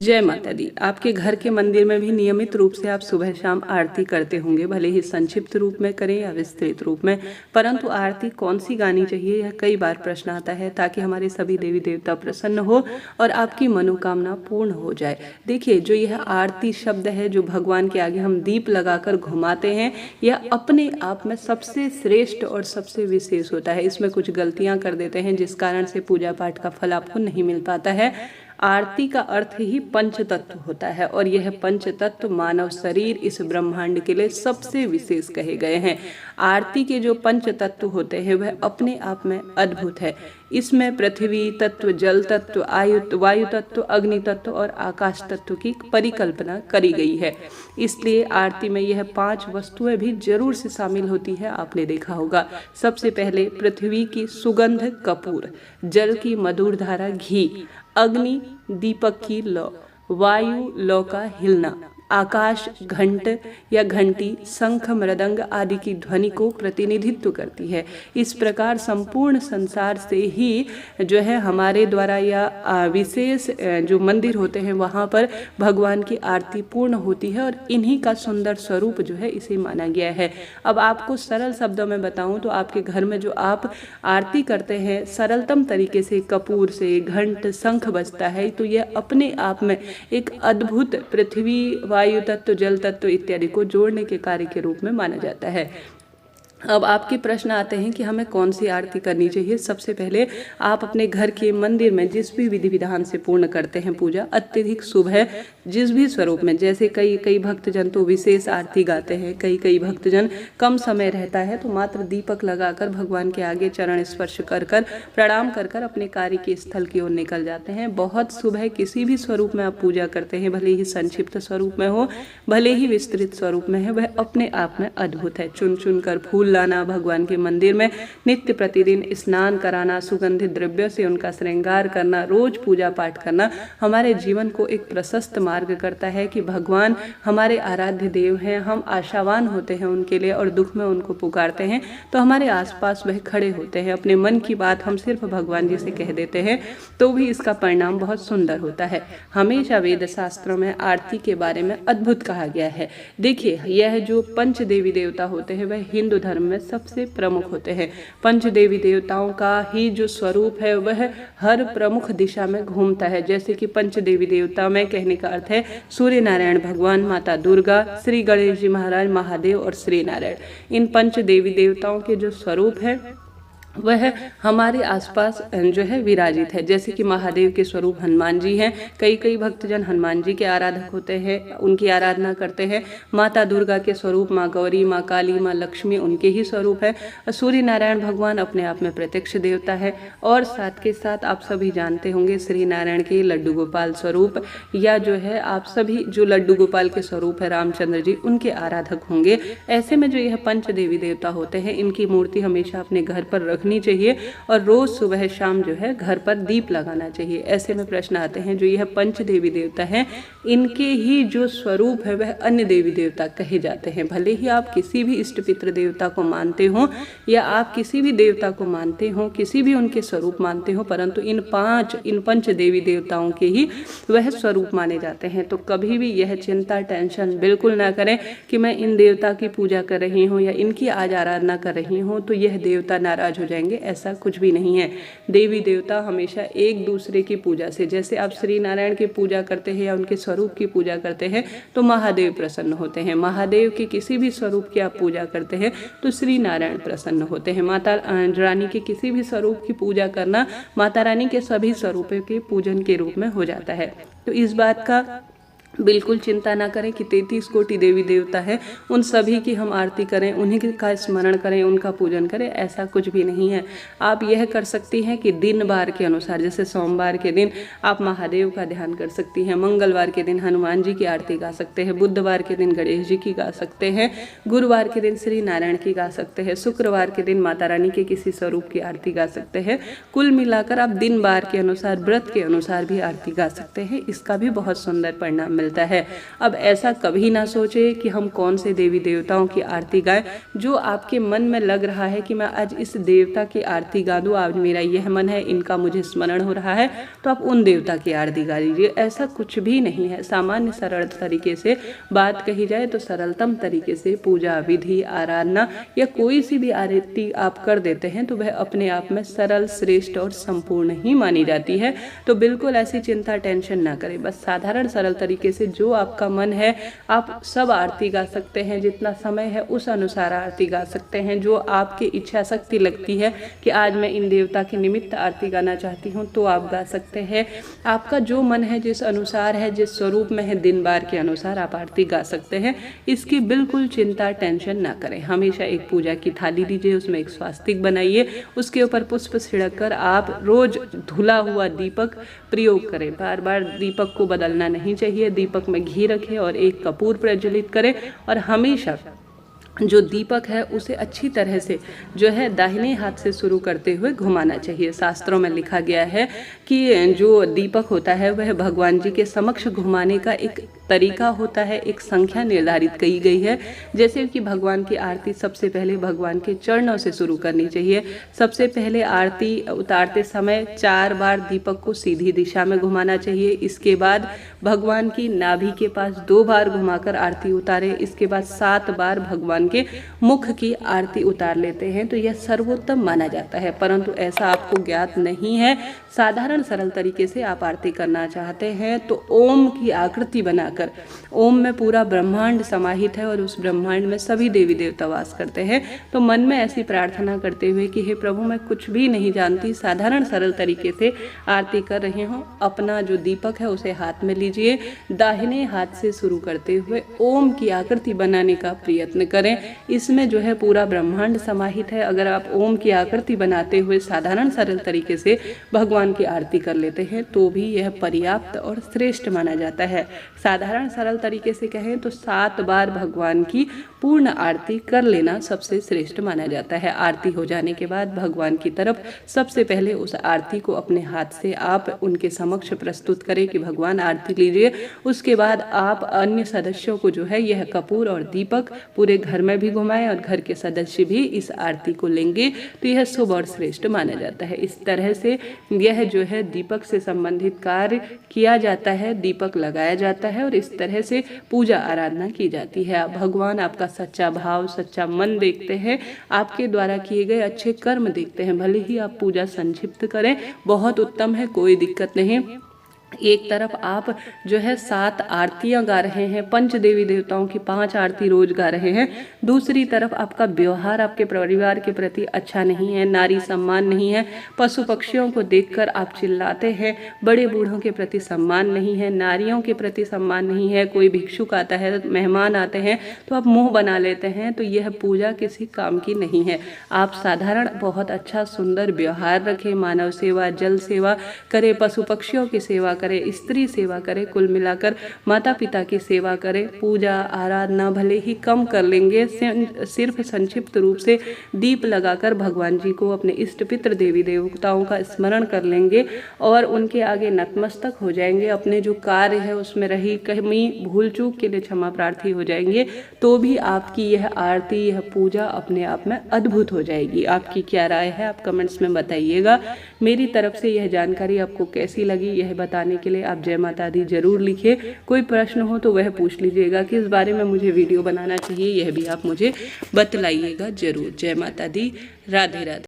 जय माता दी। आपके घर के मंदिर में भी नियमित रूप से आप सुबह शाम आरती करते होंगे, भले ही संक्षिप्त रूप में करें या विस्तृत रूप में, परंतु आरती कौन सी गानी चाहिए यह कई बार प्रश्न आता है, ताकि हमारे सभी देवी देवता प्रसन्न हो और आपकी मनोकामना पूर्ण हो जाए। देखिए, जो यह आरती शब्द है, जो भगवान के आगे हम दीप लगाकर घुमाते हैं, यह अपने आप में सबसे श्रेष्ठ और सबसे विशेष होता है। इसमें कुछ गलतियां कर देते हैं, जिस कारण से पूजा पाठ का फल आपको नहीं मिल पाता है। आरती का अर्थ ही पंचतत्व होता है, और यह पंचतत्व मानव शरीर इस ब्रह्मांड के लिए सबसे विशेष कहे गए हैं। आरती के जो पंचतत्व होते हैं वह अपने आप में अद्भुत है। इसमें पृथ्वी तत्व, जल तत्व, वायु तत्व, अग्नि तत्व और आकाश तत्व की परिकल्पना करी गई है। इसलिए आरती में यह 5 वस्तुएं भी जरूर से शामिल होती है। आपने देखा होगा, सबसे पहले पृथ्वी की सुगंध कपूर, जल की मधुर धारा घी, अग्नि दीपक की लौ, वायु लौ का हिलना, आकाश घंट या घंटी, शंख, मृदंग आदि की ध्वनि को प्रतिनिधित्व करती है। इस प्रकार संपूर्ण संसार से ही जो है हमारे द्वारा या विशेष जो मंदिर होते हैं वहाँ पर भगवान की आरती पूर्ण होती है, और इन्हीं का सुंदर स्वरूप जो है इसे माना गया है। अब आपको सरल शब्दों में बताऊं तो आपके घर में जो आप आरती करते हैं, सरलतम तरीके से कपूर से घंट शंख बजता है, तो यह अपने आप में एक अद्भुत पृथ्वी, वायु तत्व, जल तत्व इत्यादि को जोड़ने के कार्य के रूप में माना जाता है। अब आपके प्रश्न आते हैं कि हमें कौन सी आरती करनी चाहिए। सबसे पहले आप अपने घर के मंदिर में जिस भी विधि विधान से पूर्ण करते हैं पूजा, अत्यधिक शुभ है। जिस भी स्वरूप में, जैसे कई भक्तजन तो विशेष आरती गाते हैं, कई भक्तजन कम समय रहता है तो मात्र दीपक लगाकर भगवान के आगे चरण स्पर्श कर प्रणाम कर अपने कार्य के स्थल की ओर निकल जाते हैं। बहुत शुभ है। किसी भी स्वरूप में आप पूजा करते हैं, भले ही संक्षिप्त स्वरूप में हो, भले ही विस्तृत स्वरूप में है, वह अपने आप में अद्भुत है। चुन चुन कर फूल लाना, भगवान के मंदिर में नित्य प्रतिदिन स्नान कराना, सुगंधित द्रव्यों से उनका श्रृंगार करना, रोज पूजा पाठ करना हमारे जीवन को एक प्रशस्त मार्ग करता है कि भगवान हमारे आराध्य देव हैं। हम आशावान होते हैं उनके लिए, और दुख में उनको पुकारते हैं तो हमारे आसपास वह खड़े होते हैं। अपने मन की बात हम सिर्फ भगवान जी से कह देते हैं तो भी इसका परिणाम बहुत सुंदर होता है। हमेशा वेद शास्त्रों में आरती के बारे में अद्भुत कहा गया है। देखिए, यह जो पंच देवी देवता होते हैं वह हिंदू धर्म में सबसे प्रमुख होते हैं। पंच देवी देवताओं का ही जो स्वरूप है वह हर प्रमुख दिशा में घूमता है। जैसे कि पंच देवी देवता में कहने का अर्थ है सूर्य नारायण भगवान, माता दुर्गा, श्री गणेश जी महाराज, महादेव और श्री नारायण। इन पंच देवी देवताओं के जो स्वरूप है वह हमारे आसपास जो है विराजित है। जैसे कि महादेव के स्वरूप हनुमान जी हैं। कई भक्तजन हनुमान जी के आराधक होते हैं, उनकी आराधना करते हैं। माता दुर्गा के स्वरूप माँ गौरी, माँ काली, माँ लक्ष्मी उनके ही स्वरूप है। सूर्य नारायण भगवान अपने आप में प्रत्यक्ष देवता है। और साथ के साथ आप सभी जानते होंगे श्री नारायण के लड्डू गोपाल स्वरूप, या जो है आप सभी जो लड्डू गोपाल के स्वरूप है रामचंद्र जी, उनके आराधक होंगे। ऐसे में जो यह पंच देवी देवता होते हैं, इनकी मूर्ति हमेशा अपने घर पर रखनी चाहिए, और रोज सुबह शाम जो है घर पर दीप लगाना चाहिए। ऐसे में प्रश्न आते हैं, जो यह पंच देवी देवता हैं, इनके ही जो स्वरूप है वह अन्य देवी देवता कहे जाते हैं। भले ही आप किसी भी इष्ट पितृ देवता को मानते हो, या आप किसी भी देवता को मानते हो, किसी भी उनके स्वरूप मानते हो, परंतु इन पंच देवी देवताओं के ही वह स्वरूप माने जाते हैं। तो कभी भी यह चिंता, टेंशन बिल्कुल ना करें कि मैं इन देवता की पूजा कर रही हूँ या इनकी आज आराधना कर रही हूँ तो यह देवता नाराज हो जाएंगे। ऐसा कुछ भी नहीं है। देवी देवता हमेशा एक दूसरे की पूजा से, जैसे आप श्री नारायण की पूजा करते हैं या उनके स्वरूप की पूजा करते हैं तो महादेव प्रसन्न होते हैं। महादेव के किसी भी स्वरूप की आप पूजा करते हैं तो श्री नारायण प्रसन्न होते हैं। माता रानी के किसी भी स्वरूप की पूजा करना माता रानी के सभी स्वरूपों के पूजन के रूप में हो जाता है। तो इस बात का बिल्कुल चिंता ना करें कि 33 कोटि देवी देवता है, उन सभी की हम आरती करें, उन्हीं का स्मरण करें, उनका पूजन करें, ऐसा कुछ भी नहीं है। आप यह कर सकती हैं कि दिन बार के अनुसार, जैसे सोमवार के दिन आप महादेव का ध्यान कर सकती हैं, मंगलवार के दिन हनुमान जी की आरती गा सकते हैं, बुधवार के दिन गणेश जी की गा सकते हैं, गुरुवार के दिन श्री नारायण की गा सकते हैं, शुक्रवार के दिन माता रानी के किसी स्वरूप की आरती गा सकते हैं। कुल मिलाकर आप दिन बार के अनुसार, व्रत के अनुसार भी आरती गा सकते हैं। इसका भी बहुत सुंदर परिणाम मिलता है। अब ऐसा कभी ना सोचे कि हम कौन से देवी देवताओं की आरती गाएं। जो आपके मन में लग रहा है कि मैं आज इस देवता की आरती गा दूं, आज मेरा यह मन है, इनका मुझे स्मरण हो रहा है, तो आप उन देवता की आरती गा लीजिए। ऐसा कुछ भी नहीं है। सामान्य सरल तरीके से बात कही जाए तो सरलतम तरीके से पूजा विधि आराधना या कोई सी भी आरती आप कर देते हैं तो वह अपने आप में सरल श्रेष्ठ और संपूर्ण ही मानी जाती है। तो बिल्कुल ऐसी चिंता टेंशन ना करें। बस साधारण सरल तरीके से जो आपका मन है आप सब आरती गा सकते हैं। जितना समय है उस अनुसार आरती गा सकते हैं। जो आपकी इच्छा शक्ति लगती है कि आज मैं इन देवता के निमित्त आरती गाना चाहती हूँ तो आप गा सकते हैं। आपका जो मन है, जिस अनुसार है, जिस स्वरूप में है, दिन बार के अनुसार आप आरती गा सकते हैं। इसकी बिल्कुल चिंता टेंशन ना करें। हमेशा एक पूजा की थाली लीजिए, उसमें एक स्वास्तिक बनाइए, उसके ऊपर पुष्प छिड़क कर आप रोज धुला हुआ दीपक प्रयोग करें। बार बार दीपक को बदलना नहीं चाहिए। दीपक में घी रखें और एक कपूर प्रज्वलित करें और हमेशा जो दीपक है उसे अच्छी तरह से जो है दाहिने हाथ से शुरू करते हुए घुमाना चाहिए। शास्त्रों में लिखा गया है कि जो दीपक होता है वह भगवान जी के समक्ष घुमाने का एक तरीका होता है, एक संख्या निर्धारित की गई है। जैसे कि भगवान की आरती सबसे पहले भगवान के चरणों से शुरू करनी चाहिए। सबसे पहले आरती उतारते समय 4 बार दीपक को सीधी दिशा में घुमाना चाहिए। इसके बाद भगवान की नाभि के पास 2 बार घुमाकर आरती उतारें। इसके बाद 7 बार भगवान के मुख की आरती उतार लेते हैं। तो यह सर्वोत्तम माना जाता है, परंतु ऐसा आपको ज्ञात नहीं है। साधारण सरल तरीके से आप आरती करना चाहते हैं तो ओम की आकृति बनाकर, ओम में पूरा ब्रह्मांड समाहित है और उस ब्रह्मांड में सभी देवी देवता वास करते हैं। तो मन में ऐसी प्रार्थना करते हुए कि हे प्रभु, मैं कुछ भी नहीं जानती, साधारण सरल तरीके से आरती कर रही हूँ। अपना जो दीपक है उसे हाथ में लीजिए, दाहिने हाथ से शुरू करते हुए ओम की आकृति बनाने का प्रयत्न करें। इसमें जो है पूरा ब्रह्मांड समाहित है। अगर आप ओम की आकृति बनाते हुए साधारण सरल तरीके से भगवान की आरती कर लेते हैं तो भी यह पर्याप्त और श्रेष्ठ माना जाता है। साधारण सरल तरीके से कहें तो 7 बार भगवान की पूर्ण आरती कर लेना सबसे श्रेष्ठ माना जाता है। आरती हो जाने के बाद भगवान की तरफ सबसे पहले उस आरती को अपने हाथ से आप उनके समक्ष प्रस्तुत करें कि भगवान आरती लीजिए। उसके बाद आप अन्य सदस्यों को जो है यह कपूर और दीपक पूरे घर में भी घुमाएं और घर के सदस्य भी इस आरती को लेंगे तो यह शुभ और श्रेष्ठ माना जाता है। इस तरह से यह जो है दीपक से संबंधित कार्य किया जाता है, दीपक लगाया जाता है और इस तरह से पूजा आराधना की जाती है। भगवान आपका सच्चा भाव, सच्चा मन देखते हैं, आपके द्वारा किए गए अच्छे कर्म देखते हैं। भले ही आप पूजा संक्षिप्त करें, बहुत उत्तम है, कोई दिक्कत नहीं। एक तरफ आप जो है 7 आरतियां गा रहे हैं, 5 देवी देवताओं की 5 आरती रोज गा रहे हैं। दूसरी तरफ आपका व्यवहार आपके परिवार के प्रति अच्छा नहीं है, नारी सम्मान नहीं है, पशु पक्षियों को देखकर आप चिल्लाते हैं, बड़े बूढ़ों के प्रति सम्मान नहीं है, नारियों के प्रति सम्मान नहीं है, कोई भिक्षुक आता है, मेहमान आते हैं तो आप मुंह बना लेते हैं, तो यह पूजा किसी काम की नहीं है। आप साधारण बहुत अच्छा सुंदर व्यवहार रखें, मानव सेवा, जल सेवा करें, पशु पक्षियों की सेवा करें, स्त्री सेवा करें, कुल मिलाकर माता पिता की सेवा करें। पूजा आराधना भले ही कम कर लेंगे, सिर्फ संक्षिप्त रूप से दीप लगाकर भगवान जी को, अपने इष्ट पितृ देवी देवताओं का स्मरण कर लेंगे और उनके आगे नतमस्तक हो जाएंगे। अपने जो कार्य है उसमें रही कमी भूल चूक के लिए क्षमा प्रार्थी हो जाएंगे तो भी आपकी यह आरती, यह पूजा अपने आप में अद्भुत हो जाएगी। आपकी क्या राय है आप कमेंट्स में बताइएगा। मेरी तरफ से यह जानकारी आपको कैसी लगी यह बताने के लिए आप जय माता दी जरूर लिखिए। कोई प्रश्न हो तो वह पूछ लीजिएगा, किस बारे में मुझे वीडियो बनाना चाहिए यह भी आप मुझे बतलाइएगा जरूर। जय माता दी, राधे राधे।